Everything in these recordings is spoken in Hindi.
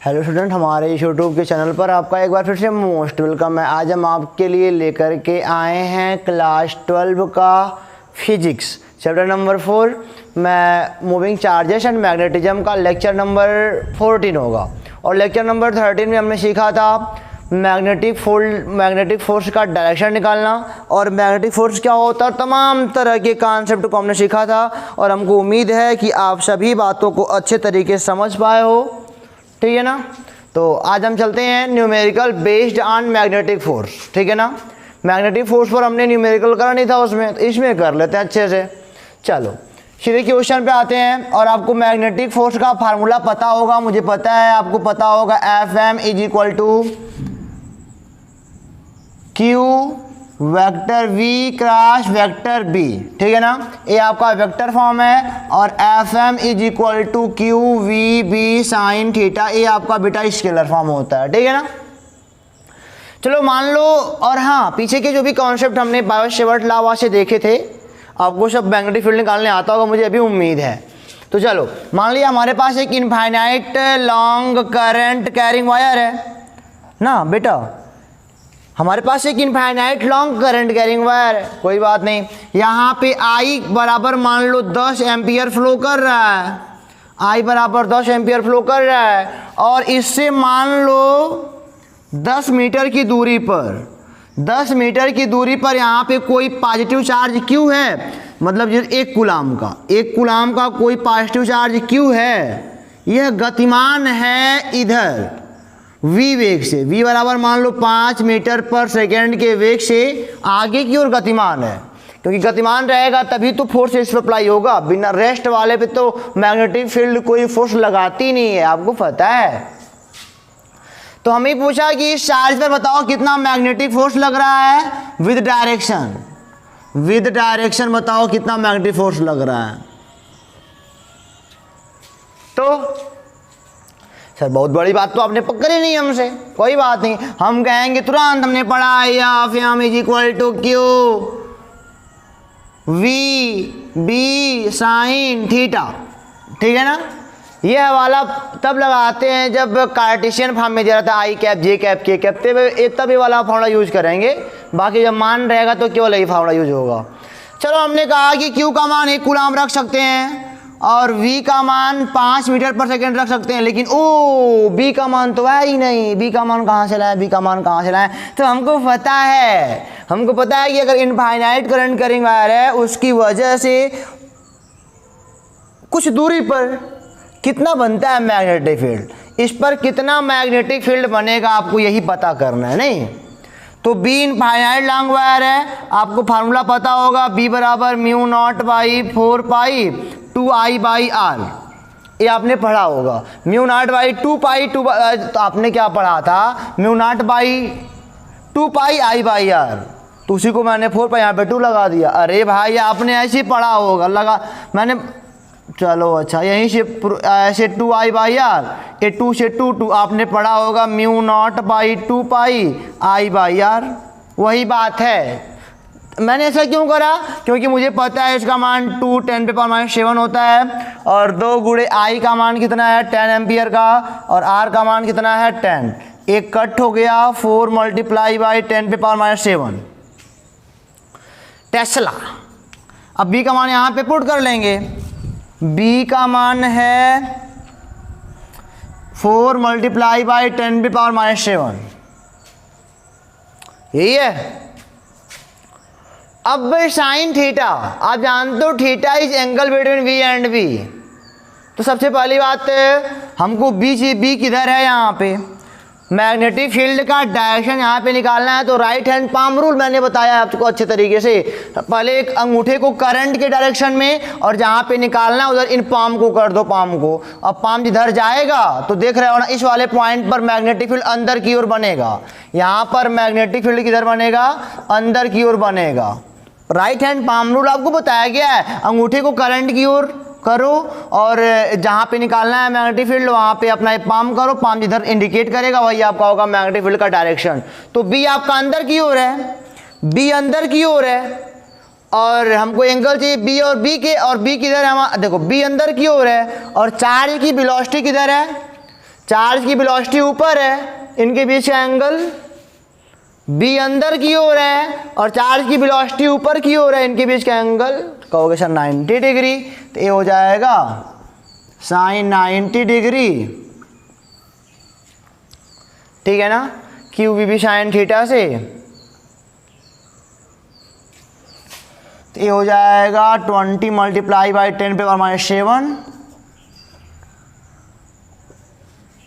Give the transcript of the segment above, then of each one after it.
हेलो स्टूडेंट, हमारे यूट्यूब के चैनल पर आपका एक बार फिर से मोस्ट वेलकम है। आज हम आपके लिए लेकर के आए हैं क्लास 12 का फिजिक्स चैप्टर नंबर 4 में मूविंग चार्जेस एंड मैग्नेटिज्म का लेक्चर नंबर 14 होगा। और लेक्चर नंबर 13 में हमने सीखा था मैग्नेटिक फोर्स का डायरेक्शन निकालना और मैग्नेटिक फोर्स क्या होता है, तमाम तरह के कॉन्सेप्ट को हमने सीखा था। और हमको उम्मीद है कि आप सभी बातों को अच्छे तरीके से समझ पाए हो, ठीक है ना। तो आज हम चलते हैं numerical based on magnetic force, ठीक है ना। मैग्नेटिक फोर्स पर हमने न्यूमेरिकल करा नहीं था उसमें, तो इसमें कर लेते हैं अच्छे से। चलो सीधे क्वेश्चन पे आते हैं। और आपको मैग्नेटिक फोर्स का फार्मूला पता होगा, मुझे पता है आपको पता होगा। Fm is equal to Q vector v cross vector b, ठीक है ना। ये आपका वेक्टर फॉर्म है। और Fm is equal to Q V B sine theta, ये आपका बेटा स्केलर फॉर्म होता है, ठीक है ना। चलो मान लो, और हाँ पीछे के जो भी कॉन्सेप्ट हमने बायो-सेवर्ट लॉ से देखे थे, आपको सब मैग्नेटिक फील्ड निकालने आता होगा, मुझे अभी उम्मीद है। तो चलो मान लिया हमारे पास एक infinite long current carrying wire है ना बेटा, हमारे पास एक infinite long current carrying wire है, कोई बात नहीं। यहाँ पे आई बराबर मान लो 10 एम्पियर फ्लो कर रहा है, आई बराबर 10 एम्पियर फ्लो कर रहा है। और इससे मान लो 10 मीटर की दूरी पर, 10 मीटर की दूरी पर यहाँ पे कोई पॉजिटिव चार्ज क्यू है, मतलब एक कूलाम का कोई पॉजिटिव चार्ज क्यू है। यह गतिमान है इधर v वेग से, v बराबर मान लो 5 मीटर पर सेकेंड के वेग से आगे की ओर गतिमान है। क्योंकि गतिमान रहेगा तभी तो फोर्स अप्लाई होगा, बिना रेस्ट वाले पे तो मैग्नेटिक फील्ड कोई फोर्स लगाती नहीं है, आपको पता है। तो हमें पूछा कि इस चार्ज पर बताओ कितना मैग्नेटिक फोर्स लग रहा है विद डायरेक्शन बताओ कितना मैग्नेटिक फोर्स लग रहा है। तो सर बहुत बड़ी बात तो आपने पकड़ी नहीं हमसे, कोई बात नहीं, हम कहेंगे तुरंत हमने पढ़ा Fm is equal to Q V B sine theta, ठीक है ना। यह वाला तब लगाते हैं जब कार्टेशियन फॉर्म में दे रहा था आई कैप जे कैप के कैप, तब ये वाला फार्मूला यूज करेंगे। बाकी जब मान रहेगा तो केवल यही फार्मूला यूज होगा। चलो हमने कहा कि क्यू का मान 1 कूलाम रख सकते हैं और v का मान 5 मीटर पर सेकेंड रख सकते हैं, लेकिन b का मान तो है ही नहीं। b का मान कहाँ से लाए, b का मान कहाँ से लाए। तो हमको पता है कि अगर इनफाइनाइट करंट कैरिंग वायर है, उसकी वजह से कुछ दूरी पर कितना बनता है मैग्नेटिक फील्ड, इस पर कितना मैग्नेटिक फील्ड बनेगा आपको यही पता करना है, नहीं। तो b इनफाइनाइट लॉन्ग वायर है, आपको फार्मूला पता होगा, b बराबर mu naught by 4 pi 2i by R, ये आपने पढ़ा होगा। म्यू नॉट बाई 2 पाई तो आपने क्या पढ़ा था, mu naught by 2 pi I by R, तो उसी को मैंने 4 पाई यहाँ पे 2 लगा दिया। अरे भाई आपने ऐसे पढ़ा होगा, लगा मैंने, चलो अच्छा यहीं से ऐसे 2i बाई आर, ये 2 से 2 आपने पढ़ा होगा mu naught by 2 pi I by R, वही बात है। मैंने ऐसा क्यों करा, क्योंकि मुझे पता है इसका मान 2 10⁻⁷ होता है, और 2 गुणे आई का मान कितना है 10 एम्पियर का, और आर का मान कितना है 10, एक कट हो गया 4 मल्टीप्लाई बाई 10⁻⁷ टेस्ला। अब बी का मान यहाँ पे पुट कर लेंगे, बी का मान है 4 मल्टीप्लाई बाई 10⁻⁷, यही है। अब साइन थीटा, आप जानते हो theta is angle between v and v। तो सबसे पहली बात हमको बी किधर है, यहाँ पे मैग्नेटिक फील्ड का डायरेक्शन यहाँ पे निकालना है। तो राइट हैंड पाम रूल मैंने बताया आपको अच्छे तरीके से, पहले एक अंगूठे को करंट के डायरेक्शन में, और जहाँ पे निकालना है उधर इन पाम को कर दो, पाम को। अब पाम जिधर जाएगा तो देख रहे हो ना, इस वाले पॉइंट पर मैग्नेटिक फील्ड अंदर की ओर बनेगा, यहाँ पर मैग्नेटिक फील्ड किधर बनेगा, अंदर की ओर बनेगा। राइट हैंड पाम रूल आपको बताया गया है, अंगूठे को करंट की ओर करो और जहाँ पे निकालना है मैग्नेटिक फील्ड वहाँ पे अपना पाम करो, पाम जिधर इंडिकेट करेगा वही आपका होगा मैग्नेटिक फील्ड का डायरेक्शन। तो बी आपका अंदर की ओर है, बी अंदर की ओर है, और हमको एंगल चाहिए बी और बी के, और बी किधर है, देखो बी अंदर की ओर है, और चार्ज की वेलोसिटी किधर है, चार्ज की वेलोसिटी ऊपर है, इनके बीच का एंगल बी अंदर की ओर है और चार्ज की वेलोसिटी ऊपर की ओर है, इनके बीच का एंगल कहोगे सर 90 डिग्री, तो ये हो जाएगा साइन 90 डिग्री, ठीक है ना, Q V B sine theta से। तो ये हो जाएगा 20 multiply by 10 power minus 7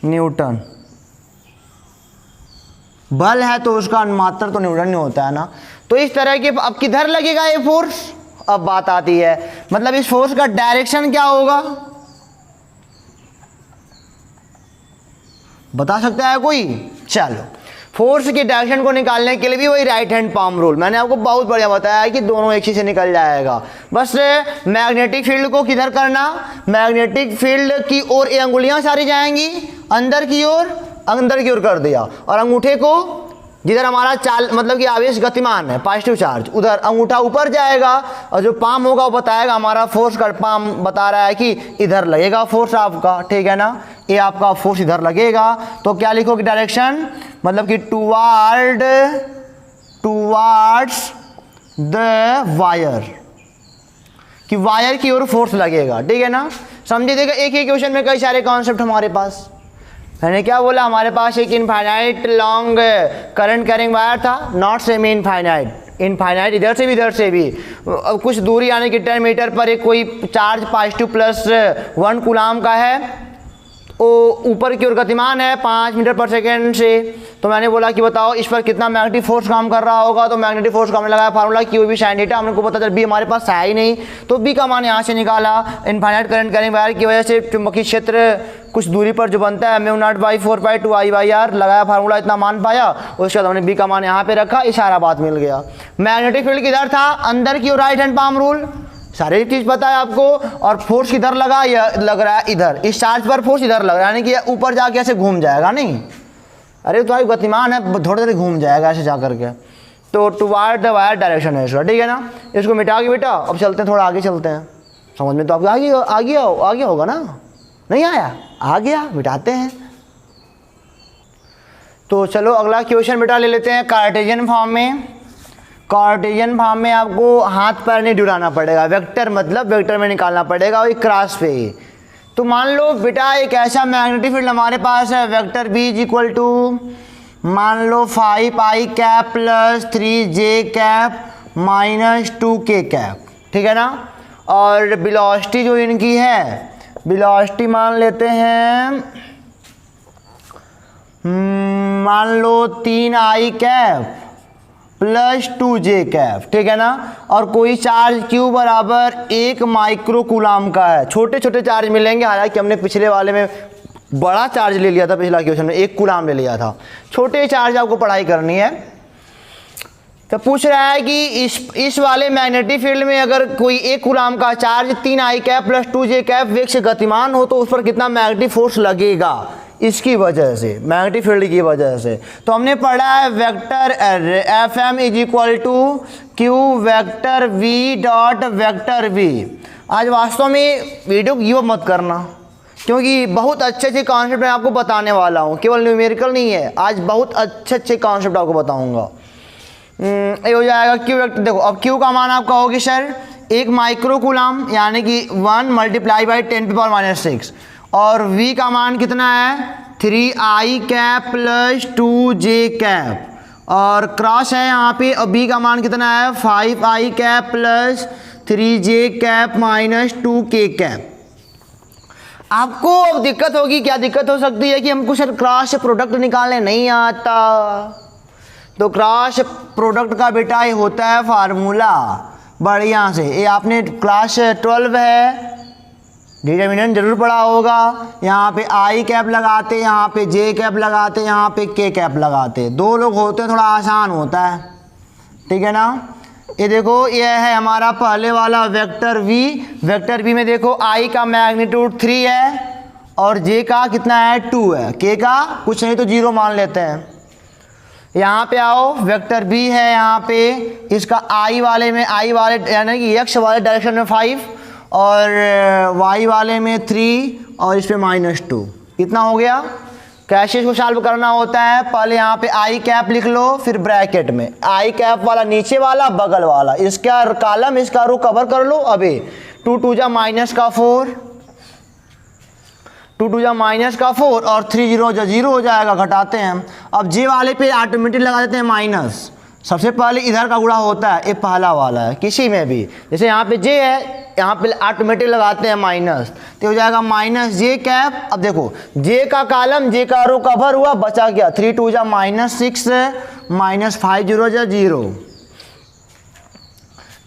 newton. बल है तो उसका मात्रा तो न्यूटन नहीं होता है ना। तो इस तरह के अब किधर लगेगा ये फोर्स, अब बात आती है, मतलब इस फोर्स का डायरेक्शन क्या होगा, बता सकता है कोई? चलो, फोर्स की डायरेक्शन को निकालने के लिए भी वही राइट हैंड पाम रूल मैंने आपको बहुत बढ़िया बताया है कि दोनों एक ही से निकल जाएगा। बस मैग्नेटिक फील्ड को किधर करना, मैग्नेटिक फील्ड की ओर ये अंगुलियां सारी जाएंगी, अंदर की ओर कर दिया, और अंगूठे को जिधर हमारा चाल मतलब कि आवेश गतिमान है पॉजिटिव चार्ज, उधर अंगूठा ऊपर जाएगा और जो पाम होगा वो बताएगा हमारा फोर्स का, पाम बता रहा है कि इधर लगेगा फोर्स आपका, ठीक है ना, ये आपका फोर्स इधर लगेगा। तो क्या लिखोगे डायरेक्शन, मतलब कि टुवार्ड्स द वायर, कि वायर की ओर फोर्स लगेगा, ठीक है ना। समझे, देखो एक ही क्वेश्चन में कई सारे कॉन्सेप्ट हमारे पास। मैंने क्या बोला, हमारे पास एक infinite long current carrying wire था, नॉट सेमी इनफाइनाइट, इनफाइनाइट इधर से भी इधर से भी, अब कुछ दूरी यानी कि 10 मीटर पर एक कोई चार्ज +2 + 1 कूलाम का है, वो ऊपर की ओर गतिमान है 5 मीटर पर सेकेंड से। तो मैंने बोला कि बताओ इस पर कितना मैग्नेटिक फोर्स काम कर रहा होगा, तो मैग्नेटिक फोर्स का हमने लगाया formula Q V sine theta, हमको पता चल बी हमारे पास है ही नहीं, तो बी का मान यहाँ से निकाला, इनफाइनाइट करंट कैरिंग वायर की वजह से चुंबकीय क्षेत्र कुछ दूरी पर जो बनता है μ0/4π2I/r, लगाया फार्मूला, इतना मान पाया, उसके बाद हमने बी का मान यहाँ पे रखा, इशारा बात मिल गया। मैग्नेटिक फील्ड किधर था, अंदर की ओर, राइट हैंड पाम रूल, सारी चीज पता है आपको। और फोर्स किधर लगा, यह लग रहा है इधर, इस चार्ज पर फोर्स इधर लग रहा है, यानी कि ऊपर जाके ऐसे घूम जाएगा, नहीं, अरे तो गतिमान है, थोड़ी देर घूम जाएगा ऐसे जा करके, तो टुवार्ड द वायर डायरेक्शन है इसका, ठीक है ना। इसको मिटा के बेटा अब चलते हैं, थोड़ा आगे चलते हैं, समझ में तो आपको आगे होगा ना, नहीं आया, आ गया, मिटाते हैं। तो चलो अगला क्वेश्चन बेटा ले लेते हैं कार्टेशियन फॉर्म में। कार्टेशियन फॉर्म में आपको हाथ पैर नहीं डुलाना पड़ेगा, वेक्टर मतलब वेक्टर में निकालना पड़ेगा, वही क्रॉस पे। तो मान लो बेटा एक ऐसा मैग्नेटिक फील्ड हमारे पास है, vector B is equal to मान लो 5I cap + 3J cap minus 2K cap, ठीक है ना। और वेलोसिटी जो इनकी है, वेलोसिटी मान लेते हैं, मान लो 3I कैप + 2J कैप, ठीक है ना। और कोई चार्ज Q बराबर 1 माइक्रो कूलाम का है, छोटे छोटे चार्ज मिलेंगे, हालांकि हमने पिछले वाले में बड़ा चार्ज ले लिया था, पिछला क्वेश्चन में 1 कूलाम ले लिया था, छोटे चार्ज आपको पढ़ाई करनी है। तो पूछ रहा है कि इस वाले मैग्नेटिक फील्ड में अगर कोई 1 कूलाम का charge 3I cap + 2J cap वेग से गतिमान हो तो उस पर कितना मैग्नेटिक फोर्स लगेगा, इसकी वजह से, मैग्नेटिक फील्ड की वजह से। तो हमने पढ़ा है vector FM is equal to Q vector V dot vector V। आज वास्तव में वीडियो गिव मत करना, क्योंकि बहुत अच्छे अच्छे कॉन्सेप्ट मैं आपको बताने वाला हूँ, केवल न्यूमेरिकल नहीं है, आज बहुत अच्छे अच्छे कॉन्सेप्ट आपको बताऊँगा। ये हो जाएगा क्यू वेक्टर, देखो अब क्यू का मान आप कहोगे सर 1 माइक्रो कूलाम यानी कि 1 मल्टीप्लाई बाई 10⁻⁻⁶, और V का मान कितना है 3I कैप + 2J कैप, और क्रॉस है यहाँ पे, और B का मान कितना है 5I cap + 3J cap minus 2K cap. आपको अब दिक्कत होगी, क्या दिक्कत हो सकती है कि हमको सर क्रॉस प्रोडक्ट निकालने नहीं आता। तो क्रॉस प्रोडक्ट का बेटा ये होता है फार्मूला बढ़िया से, ये आपने क्लास 12 है डिटरमिनेंट जरूर पढ़ा होगा। यहाँ पे I कैप लगाते, यहाँ पे J कैप लगाते, यहाँ पे K कैप लगाते, 2 लोग होते हैं, थोड़ा आसान होता है, ठीक है ना। ये देखो ये है हमारा पहले वाला वेक्टर V, वेक्टर V में देखो I का मैग्नीट्यूड 3 है और J का कितना है 2 है, K का कुछ नहीं तो 0 मान लेते हैं। यहाँ पे आओ, वेक्टर B है यहाँ पे, इसका I वाले में, I वाले यानी कि X वाले डायरेक्शन में 5 और Y वाले में 3 और इस पे -2, कितना हो गया कैसे इसको सॉल्व करना होता है, पहले यहाँ पे आई कैप लिख लो, फिर ब्रैकेट में आई कैप वाला नीचे वाला बगल वाला, इसका कॉलम इसका रो कवर कर लो। अभी 2 2 जा माइनस का 4, 2 2 जा माइनस का 4 और 3 0 जा 0 हो जाएगा, घटाते हैं। अब जे वाले पे ऑटोमेटिक लगा देते हैं माइनस। सबसे पहले इधर का गुणा होता है, ये पहला वाला है किसी में भी, जैसे यहाँ पे जे है यहाँ पे ऑटोमेटिक लगाते हैं माइनस, तो हो जाएगा माइनस जे कैप। अब देखो जे का कॉलम जे का रो कवर हुआ, बचा क्या 3 2 जा -6 माइनस 5 0 जा 0,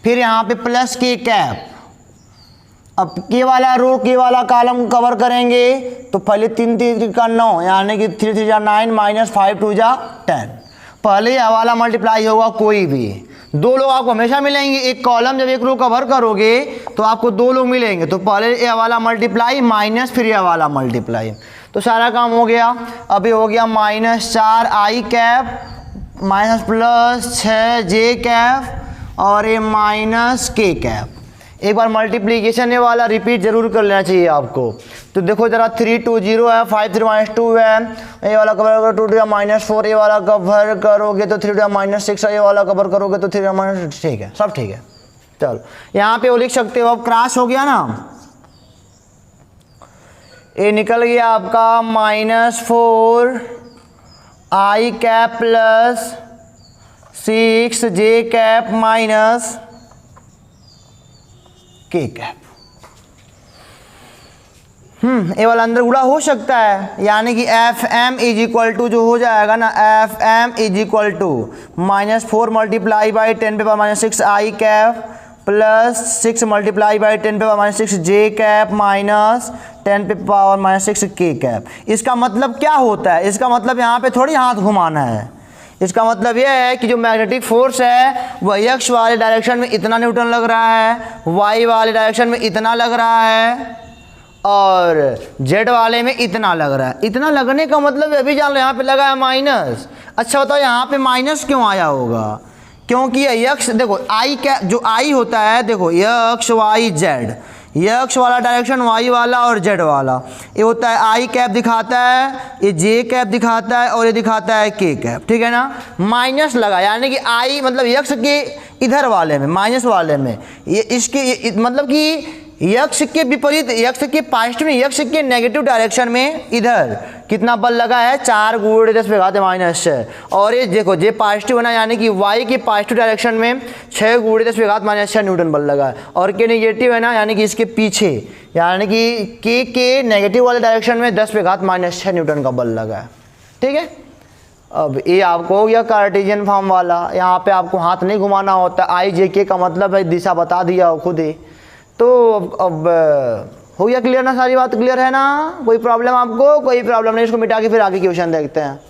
फिर यहाँ पे प्लस के कैप। अब के वाला रो के वाला कॉलम कवर करेंगे तो पहले 3 3 का 9 यानी कि 3 3 जा 9 माइनस 5 2 जा 10। पहले ये वाला मल्टीप्लाई होगा, कोई भी दो लोग आपको हमेशा मिलेंगे। एक कॉलम जब एक रो कवर करोगे तो आपको दो लोग मिलेंगे, तो पहले ये वाला मल्टीप्लाई माइनस फिर ये वाला मल्टीप्लाई, तो सारा काम हो गया। अभी हो गया -4 I cap minus plus 6 J cap और ये माइनस के कैप। एक बार मल्टीप्लीकेशन ये वाला रिपीट जरूर कर लेना चाहिए आपको। तो देखो जरा 3 2 0 है, 5 3 -2 है, ये वाला कवर करो 2 2 -4, ये वाला कवर करोगे तो 3 2 -6, ये वाला कवर करोगे तो 3 -, ठीक है, सब ठीक है। चलो यहाँ पे वो लिख सकते हो, अब क्रॉस हो गया ना, ये निकल गया आपका -4 I cap plus 6 J cap minus K cap. ये वाला अंदर गुणा हो सकता है, यानी कि F M is equal to जो हो जाएगा ना, F M is equal to -4 multiply by 10⁻⁻6 I cap plus 6 multiply by 10⁻⁻6 J cap minus 10⁻⁻6 K cap. इसका मतलब क्या होता है, इसका मतलब यहाँ पे थोड़ी हाथ घुमाना है। इसका मतलब यह है कि जो मैग्नेटिक फोर्स है वह एक्स वाले डायरेक्शन में इतना न्यूटन लग रहा है, वाई वाले डायरेक्शन में इतना लग रहा है और जेड वाले में इतना लग रहा है। इतना लगने का मतलब अभी जान लो यहाँ पे लगा है माइनस। अच्छा बताओ यहाँ पे माइनस क्यों आया होगा, क्योंकि यक्स देखो आई क्या जो आई होता है, देखो यक्स वाई जेड, यक्स वाला डायरेक्शन वाई वाला और जेड वाला, ये होता है आई कैप दिखाता है, ये जे कैप दिखाता है और ये दिखाता है के कैप, ठीक है ना। माइनस लगा यानी कि आई मतलब यक्स के इधर वाले में माइनस वाले में, ये इसके मतलब कि यक्स के विपरीत, यक्स के पॉजिटिव में, यक्स के नेगेटिव डायरेक्शन में इधर कितना बल लगा है 4 × 10⁻⁻⁶। और ये देखो जे पॉजिटिव है ना, यानी कि वाई के पॉजिटिव डायरेक्शन में 6 × 10⁻⁻6 न्यूटन बल लगा है। और के नेगेटिव है ना, यानी कि इसके पीछे यानी कि के नेगेटिव वाले डायरेक्शन में 10⁻⁻6 न्यूटन का बल लगा है, ठीक है। अब ये आपको हो गया कार्टेशियन फॉर्म वाला, यहाँ पे आपको हाथ नहीं घुमाना होता। आई जे के का मतलब है दिशा बता दिया हो खुद ही। तो अब हो गया क्लियर ना, सारी बात क्लियर है ना, कोई प्रॉब्लम आपको? कोई प्रॉब्लम नहीं, इसको मिटा के फिर आगे क्वेश्चन देखते हैं।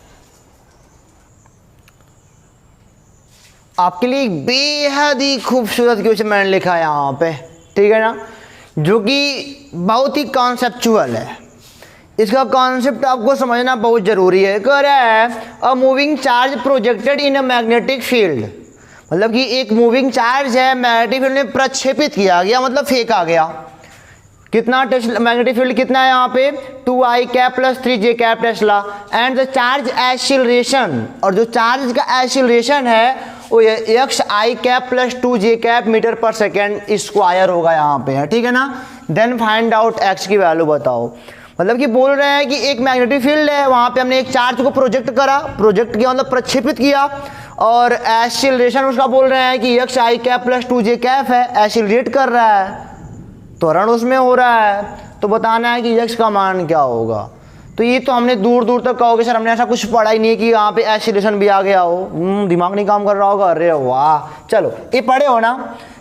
आपके लिए बेहद ही खूबसूरत क्वेश्चन मैंने लिखा है यहाँ पे, ठीक है ना, जो कि बहुत ही कॉन्सेप्चुअल है। इसका कॉन्सेप्ट आपको समझना बहुत जरूरी है। कह रहा है a moving charge projected in a magnetic field, मतलब कि एक मूविंग चार्ज है मैग्नेटिक फील्ड में प्रक्षेपित किया गया, मतलब फेंका गया। कितना टेस्ला मैग्नेटिक फील्ड कितना है यहाँ पे 2 i cap plus 3 j cap tesla and the charge acceleration, और जो चार्ज का एक्सीलरेशन है वो x i cap plus 2 j cap metre पर सेकेंड स्क्वायर होगा यहाँ पे है, ठीक है ना। देन फाइंड आउट एक्स की वैल्यू बताओ। मतलब कि बोल रहे हैं कि एक मैग्नेटिक फील्ड है, वहाँ पे हमने एक चार्ज को प्रोजेक्ट करा, प्रोजेक्ट किया मतलब प्रक्षेपित किया, और एक्सीलरेशन उसका बोल रहे हैं कि x i cap plus 2 j cap है, एक्सीलरेट कर रहा है, त्वरण उसमें हो रहा है। तो बताना है कि एक्स का मान क्या होगा। तो ये तो हमने दूर दूर तक कहोगे सर हमने ऐसा कुछ पढ़ा ही नहीं कि यहाँ पे एक्सीलरेशन भी आ गया हो, दिमाग नहीं काम कर रहा होगा। अरे वाह, चलो ये पढ़े हो ना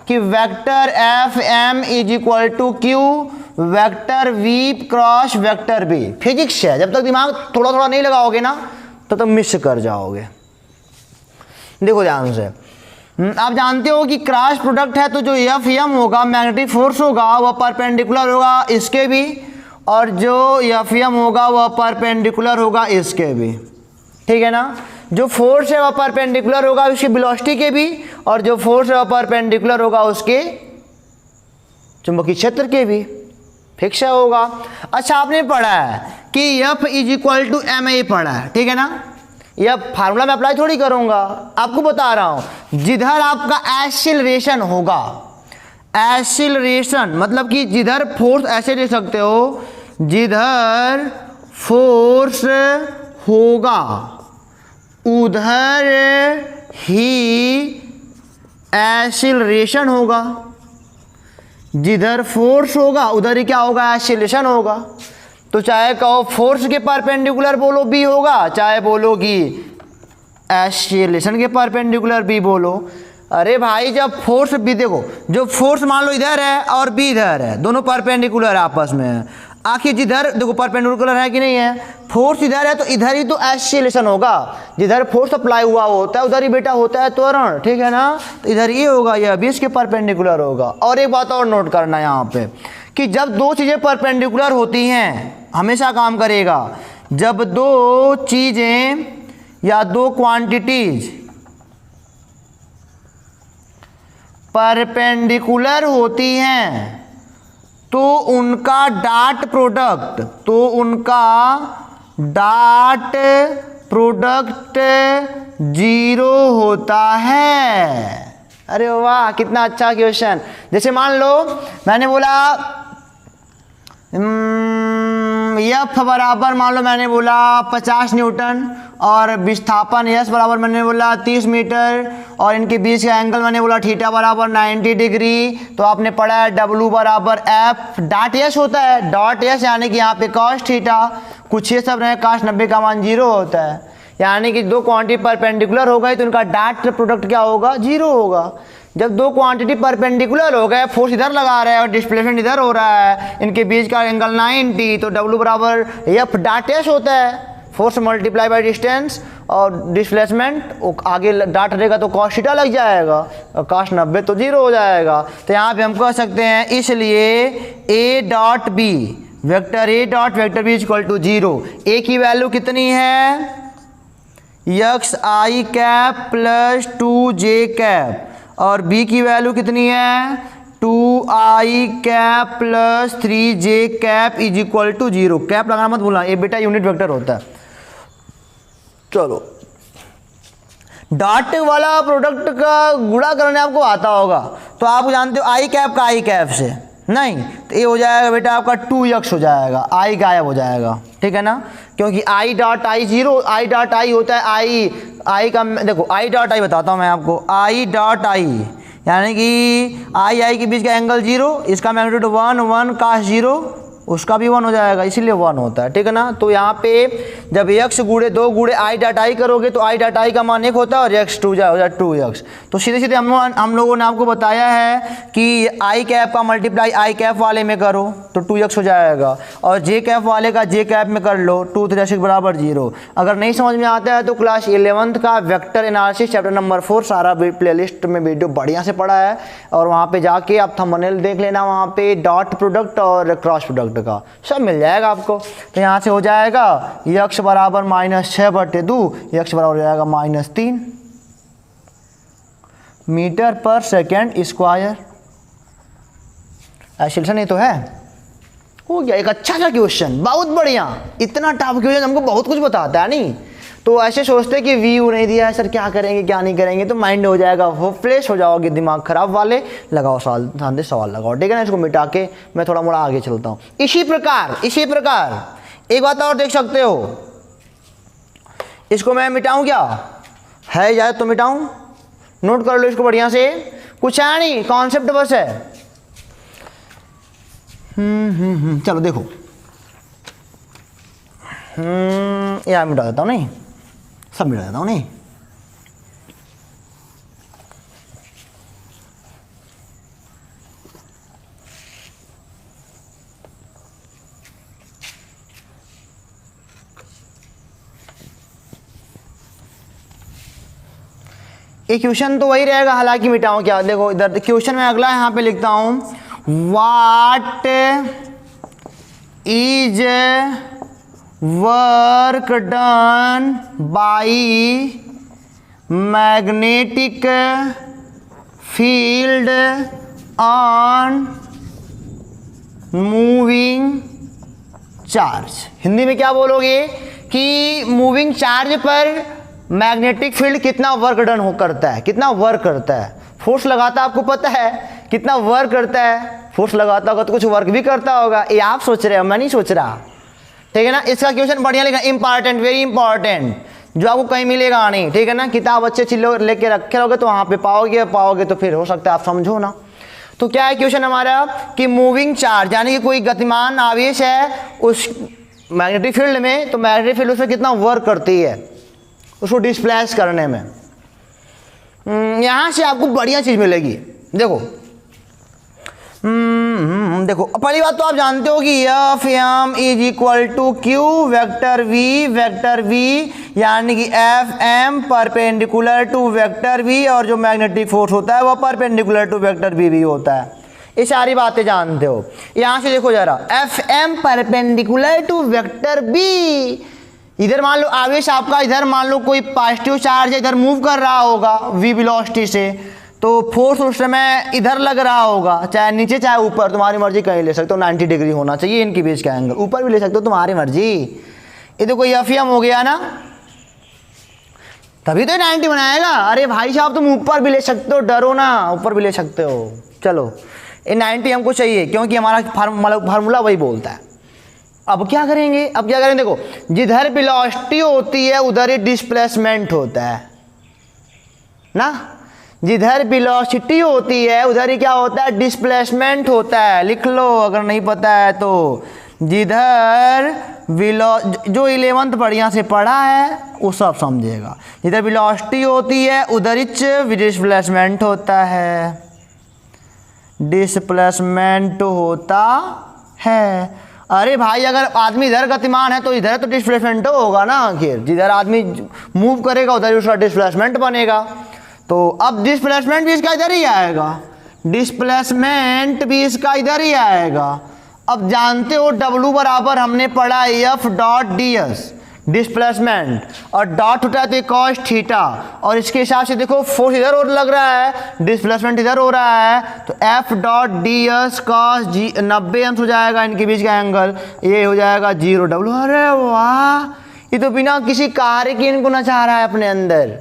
कि vector F M is equal to Q vector V cross vector B. Physics है, जब तक दिमाग थोड़ा थोड़ा नहीं लगाओगे ना तब तक मिस कर जाओगे। देखो ध्यान से, आप जानते हो कि क्रॉस प्रोडक्ट है तो जो एफ एम होगा मैग्नेटिक फोर्स होगा वह परपेंडिकुलर होगा इसके भी, और जो एफ एम होगा वह परपेंडिकुलर होगा इसके भी, ठीक है ना। जो फोर्स है वह परपेंडिकुलर होगा उसकी वेलोसिटी के भी, और जो फोर्स है वह परपेंडिकुलर होगा उसके चुंबकीय क्षेत्र के भी। फिक्स होगा। अच्छा आपने पढ़ा है कि F is equal to M A पढ़ा है, ठीक है ना। यह फार्मूला मैं अप्लाई थोड़ी करूंगा, आपको बता रहा हूं। जिधर आपका एक्सीलरेशन होगा, एक्सीलरेशन मतलब कि जिधर फोर्स, ऐसे दे सकते हो, जिधर फोर्स होगा उधर ही एक्सीलरेशन होगा। जिधर फोर्स होगा उधर ही क्या होगा, एक्सीलरेशन होगा। तो चाहे कहो फोर्स के परपेंडिकुलर बोलो बी होगा, चाहे बोलो कि एक्सीलरेशन के परपेंडिकुलर बी बोलो। अरे भाई जब फोर्स भी देखो, जो फोर्स मान लो इधर है और बी इधर है, दोनों परपेंडिकुलर आपस में है। आखिर जिधर देखो परपेंडिकुलर है कि नहीं है, फोर्स इधर है तो इधर ही तो एक्सीलरेशन होगा। जिधर फोर्स अप्लाई हुआ होता है उधर ही बेटा होता है त्वरण, ठीक है ना। तो इधर ये होगा, यह भी इसके परपेंडिकुलर होगा। और एक बात और नोट करना यहाँ पे कि जब दो चीज़ें परपेंडिकुलर होती हैं हमेशा काम करेगा। जब दो चीज़ें या दो क्वांटिटीज परपेंडिकुलर होती हैं तो उनका डॉट प्रोडक्ट जीरो होता है। अरे वाह कितना अच्छा क्वेश्चन। जैसे मान लो मैंने बोला एफ बराबर, मान लो मैंने बोला 50 न्यूटन और विस्थापन यस बराबर मैंने बोला 30 मीटर और इनके बीच का एंगल मैंने बोला थीटा बराबर 90 डिग्री। तो आपने पढ़ा है डब्लू बराबर एफ डॉट यस होता है, डॉट यस यानी कि यहाँ पे कॉस थीटा, कुछ ये सब रहे कॉस 90 का मान 0 होता है। यानी कि दो क्वांटिटी परपेंडिकुलर हो गई तो इनका डॉट प्रोडक्ट क्या होगा, 0 होगा। जब दो क्वांटिटी परपेंडिकुलर हो गए, फोर्स इधर लगा रहे हैं और डिस्प्लेसमेंट इधर हो रहा है, इनके बीच का एंगल 90, तो डब्लू बराबर एफ डॉट एस होता है, फोर्स मल्टीप्लाई बाय डिस्टेंस और डिस्प्लेसमेंट आगे डॉट रहेगा तो कॉस थीटा लग जाएगा और कॉस 90 तो 0 हो जाएगा। तो यहाँ पे हम कह सकते हैं इसलिए A dot B vector A dot vector B equal to 0। A की वैल्यू कितनी है, यक्स I cap plus 2j cap और b की वैल्यू कितनी है 2i cap plus 3j cap is equal to 0। Cap लगाना मत भूलना, ये बेटा यूनिट वेक्टर होता है। चलो डॉट वाला प्रोडक्ट का गुणा करने आपको आता होगा तो आप जानते हो आई कैप का आई कैप से नहीं, तो ये हो जाएगा बेटा आपका 2x हो जाएगा, आई गायब हो जाएगा, ठीक है ना। क्योंकि I dot I 0, I dot I होता है आई का, देखो आई डॉट आई बताता हूँ मैं आपको, आई डॉट आई यानी कि आई के बीच का एंगल 0, इसका मैग्नीट्यूड 1 cos 0, उसका भी 1 हो जाएगा, इसीलिए 1 होता है, ठीक है ना। तो यहाँ पे जब x गुणे 2 गुणे आई डॉट आई करोगे तो आई डॉट आई का मान 1 होता है और x 2 हो जाए 2x। तो सीधे सीधे हम लोगों ने आपको बताया है कि आई कैप का मल्टीप्लाई आई कैप वाले में करो तो 2x हो जाएगा और जे कैप वाले का जे कैप में कर लो 2 3 6 बराबर 0। अगर नहीं समझ में आता है तो क्लास 11th का वेक्टर एनालिसिस चैप्टर नंबर 4 सारा प्लेलिस्ट में वीडियो बढ़िया से पढ़ा है और वहाँ पे जाके आप थंबनेल देख लेना, वहाँ पे डॉट प्रोडक्ट और क्रॉस प्रोडक्ट का सब मिल जाएगा आपको। तो यहाँ से हो जाएगा यक्स बराबर -6/2, यक्स बराबर हो जाएगा -3 मीटर पर सेकेंड स्क्वायर। एक्सीलरेशन ये तो है, हो गया एक अच्छा सा क्वेश्चन, बहुत बढ़िया। इतना टफ क्वेश्चन हमको बहुत कुछ बताता है नहीं, तो ऐसे सोचते कि व्यू नहीं दिया है सर क्या करेंगे क्या नहीं करेंगे, तो माइंड हो जाएगा होपलेस हो जाओगे, दिमाग खराब वाले लगाओ सवाल लगाओ, ठीक है ना। इसको मिटा के मैं थोड़ा मोड़ा आगे चलता हूँ। इसी प्रकार एक बात और देख सकते हो, इसको मैं मिटाऊँ क्या है इजाज़त तो मिटाऊँ, नोट कर लो इसको बढ़िया से, कुछ है नहीं कॉन्सेप्ट बस है। चलो देखो यार मिटा देता हूँ, नहीं सब मिटा देता हूँ, नहीं ये क्वेश्चन तो वही रहेगा, हालांकि मिटाऊँ क्या, देखो इधर क्वेश्चन में अगला यहाँ पे लिखता हूँ what is work done by magnetic field on moving charge. Hindi में क्या बोलोगे कि मूविंग चार्ज पर मैग्नेटिक फील्ड कितना वर्क डन करता है, कितना वर्क करता है। फोर्स लगाता है, आपको पता है कितना वर्क करता है। फोर्स लगाता होगा तो कुछ वर्क भी करता होगा, ये आप सोच रहे हो, मैं नहीं सोच रहा, ठीक है ना। इसका क्वेश्चन बढ़िया लिखा, इंपॉर्टेंट, वेरी इंपॉर्टेंट, जो आपको कहीं मिलेगा नहीं, ठीक है ना। किताब अच्छे अच्छी लेके रखे रहोगे तो वहाँ पे पाओगे तो फिर हो सकता है आप समझो ना। तो क्या है क्वेश्चन हमारा कि मूविंग चार्ज यानी कि कोई गतिमान आवेश है उस मैग्नेटिक फील्ड में, तो मैग्नेटिक फील्ड उसमें कितना वर्क करती है उसको डिस्प्लेस करने में। यहाँ से आपको बढ़िया चीज़ मिलेगी। देखो देखो पहली बात तो आप जानते हो कि F M is equal to Q vector V, यानी कि F M perpendicular to vector V, और जो मैग्नेटिक फोर्स होता है वो परपेंडिकुलर टू वेक्टर वी भी होता है। ये सारी बातें जानते हो। यहाँ से देखो जरा, F M perpendicular to vector B, इधर मान लो आवेश आपका, इधर मान लो कोई पॉजिटिव चार्ज है, इधर मूव कर रहा होगा वी वेलोसिटी से, तो फोर्स उस समय इधर लग रहा होगा, चाहे नीचे चाहे ऊपर, तुम्हारी मर्जी कहीं ले सकते हो। 90 डिग्री होना चाहिए इनके बीच का एंगल, ऊपर भी ले सकते हो, तुम्हारी मर्जी। ये देखो एफ एम हो गया ना, तभी तो 90 बनाएगा। अरे भाई साहब तुम ऊपर भी ले सकते हो, डरो ना, ऊपर भी ले सकते हो। चलो ये 90 हमको चाहिए क्योंकि हमारा फार्मूला वही बोलता है। अब क्या करेंगे, देखो जिधर वेलोसिटी होती है उधर ही डिस्प्लेसमेंट होता है ना, जिधर वेलोसिटी होती है उधर ही क्या होता है, डिस्प्लेसमेंट होता है। लिख लो अगर नहीं पता है तो, जिधर जो 11th बढ़िया से पढ़ा है वो सब समझेगा। जिधर वेलोसिटी होती है उधर ही डिस्प्लेसमेंट होता है, डिस्प्लेसमेंट होता है। अरे भाई अगर आदमी इधर गतिमान है तो इधर तो डिस्प्लेसमेंट होगा ना, आखिर जिधर आदमी मूव करेगा उधर उसका डिस्प्लेसमेंट बनेगा। तो अब डिस्प्लेसमेंट भी इसका इधर ही आएगा, डिस्प्लेसमेंट भी इसका इधर ही आएगा। अब जानते हो W बराबर हमने पढ़ा F डॉट ds, डिस्प्लेसमेंट, और डॉट होता है तो कॉस थीटा, और इसके हिसाब से देखो फोर्स इधर और लग रहा है, डिस्प्लेसमेंट इधर हो रहा है, तो F डॉट ds कॉस 90 अंश हो जाएगा इनके बीच का एंगल, ये हो जाएगा 0 W। अरे वाह, ये तो बिना किसी कार्य के इनको नचा रहा है अपने अंदर।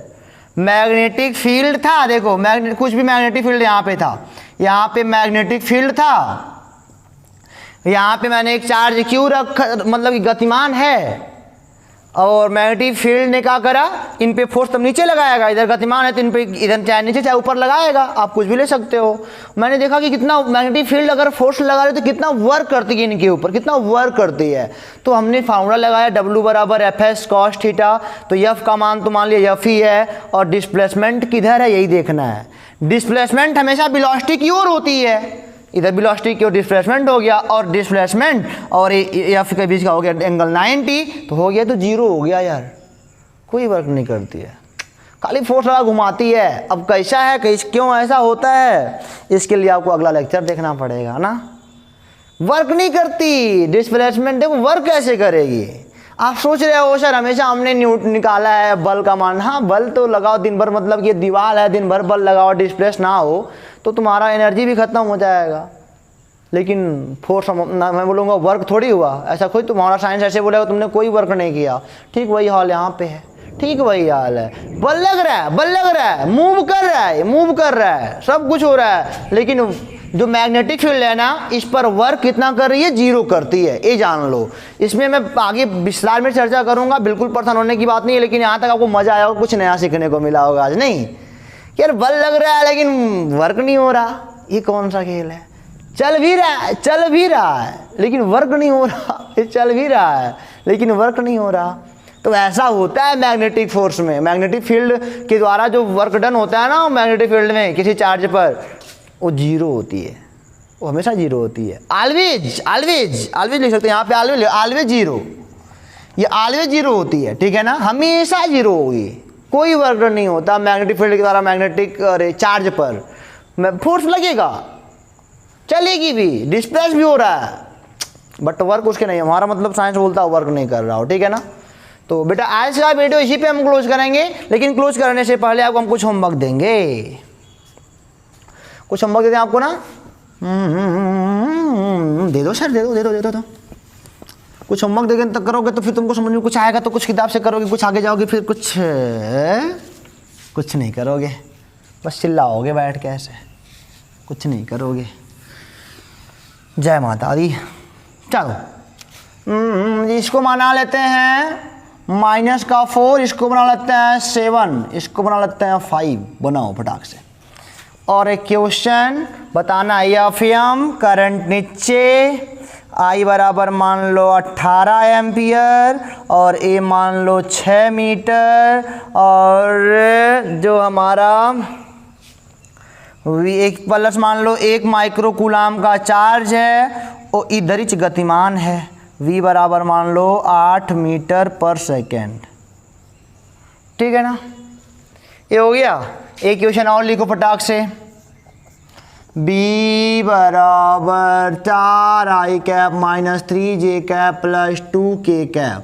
मैग्नेटिक फील्ड था, देखो कुछ भी मैग्नेटिक फील्ड यहाँ पे था, यहाँ पे मैग्नेटिक फील्ड था, यहाँ पे मैंने एक चार्ज क्यों रखा, मतलब गतिमान है, और मैग्नेटिक फील्ड ने क्या करा, इन पे फोर्स तब नीचे लगाएगा, इधर गतिमान है तो इन पे इधर चाहे नीचे चाहे ऊपर लगाएगा, आप कुछ भी ले सकते हो। मैंने देखा कि कितना मैग्नेटिक फील्ड अगर फोर्स लगा रहे तो कितना वर्क करती है इनके ऊपर, कितना वर्क करती है। तो हमने फार्मूला लगाया W बराबर एफ एस कॉस थीटा, तो एफ का मान तो मान लिया एफ ही है, और डिस्प्लेसमेंट किधर है यही देखना है। डिस्प्लेसमेंट हमेशा वेलोसिटी की ओर होती है, इधर वेलोसिटी की ओर डिस्प्लेसमेंट हो गया, और डिस्प्लेसमेंट और एफ के बीच का हो गया एंगल 90, तो हो गया तो 0 हो गया यार, कोई वर्क नहीं करती है, खाली फोर्स लगा घुमाती है। अब कैसा है, क्यों ऐसा होता है, इसके लिए आपको अगला लेक्चर देखना पड़ेगा ना। वर्क नहीं करती डिस्प्लेसमेंट, देखो वर्क कैसे करेगी। आप सोच रहे हो सर हमेशा हमने निकाला है बल का मान, हाँ बल तो लगाओ दिन भर, मतलब ये दीवार है दिन भर बल लगाओ, डिस्प्लेस ना हो तो तुम्हारा एनर्जी भी खत्म हो जाएगा। लेकिन फोर्स मैं बोलूँगा वर्क थोड़ी हुआ, ऐसा कोई तुम्हारा साइंस ऐसे बोलेगा तुमने कोई वर्क नहीं किया। ठीक वही हाल यहाँ पे है, ठीक वही हाल है, बल लग रहा है, मूव कर रहा है, सब कुछ हो रहा है, लेकिन जो मैग्नेटिक फील्ड है ना इस पर वर्क कितना कर रही है, 0 करती है, ये जान लो। इसमें मैं आगे विस्तार में चर्चा करूंगा, बिल्कुल परेशान होने की बात नहीं है, लेकिन यहाँ तक आपको मजा आया होगा, कुछ नया सीखने को मिला होगा आज। नहीं यार बल लग रहा है लेकिन वर्क नहीं हो रहा, ये कौन सा खेल है। चल भी रहा है लेकिन वर्क नहीं हो रहा, ये चल भी रहा है लेकिन वर्क नहीं हो रहा। तो ऐसा होता है मैग्नेटिक फोर्स में, मैग्नेटिक फील्ड के द्वारा जो वर्क डन होता है ना मैग्नेटिक फील्ड में किसी चार्ज पर, वो 0 होती है, वो हमेशा 0 होती है। ऑलवेज लिख सकते हैं यहाँ पे, ऑलवेज 0, ये ऑलवेज 0 होती है, ठीक है ना, हमेशा 0 होगी, कोई वर्क नहीं होता मैग्नेटिक फील्ड के द्वारा मैग्नेटिक चार्ज पर। फोर्स लगेगा, चलेगी भी, डिस्प्लेस भी हो रहा है, बट वर्क उसके नहीं, हमारा मतलब साइंस बोलता है वर्क नहीं कर रहा हो, ठीक है ना। तो बेटा आज का वीडियो इसी पे हम क्लोज करेंगे, लेकिन क्लोज करने से पहले आपको हम कुछ होमवर्क देंगे, कुछ होमवर्क देते हैं आपको ना। दे दो सर, दे दो। कुछ होमवर्क देंगे तो करोगे तो फिर तुमको समझ में कुछ आएगा तो कुछ किताब से करोगे, कुछ आगे जाओगे फिर कुछ नहीं करोगे, बस चिल्लाओगे बैठ के ऐसे, कुछ नहीं करोगे। जय माता दी। चलो इसको बना लेते हैं -4, इसको बना लेते हैं 7, इसको बना लेते हैं 5। बनाओ फटाक से। और एक क्वेश्चन बताना, एफएम करंट नीचे, आई बराबर मान लो 18 एम्पियर और ए मान लो 6 मीटर, और जो हमारा एक प्लस मान लो 1 माइक्रो कूलाम का चार्ज है और इधर ही गतिमान है, v बराबर मान लो 8 मीटर पर सेकेंड। ठीक है ना, ये हो गया। एक क्वेश्चन और लिखो फटाक से, b बराबर 4i cap -3j cap plus 2k cap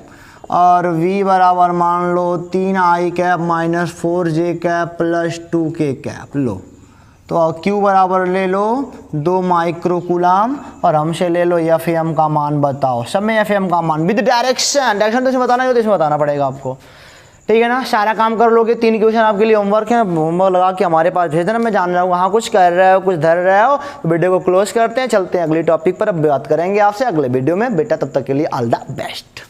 और v बराबर मान लो 3i cap -4j cap plus 2k cap. लो तो Q बराबर ले लो 2 माइक्रो कूलाम और हमसे ले लो एफएम का मान बताओ। सब में एफएम का मान विद डायरेक्शन तो इसमें बताना है, तो इसमें बताना पड़ेगा आपको। ठीक है ना, सारा काम कर लोगे। 3 क्वेश्चन आपके लिए होमवर्क है, होमवर्क लगा के हमारे पास भेज देना। मैं जान रहा हूँ वहाँ कुछ कर रहे हो, कुछ धर रहे हो। तो वीडियो को क्लोज करते हैं, चलते हैं अगले टॉपिक पर। अब बात करेंगे आपसे अगले वीडियो में। बेटा तब तक के लिए ऑल द बेस्ट।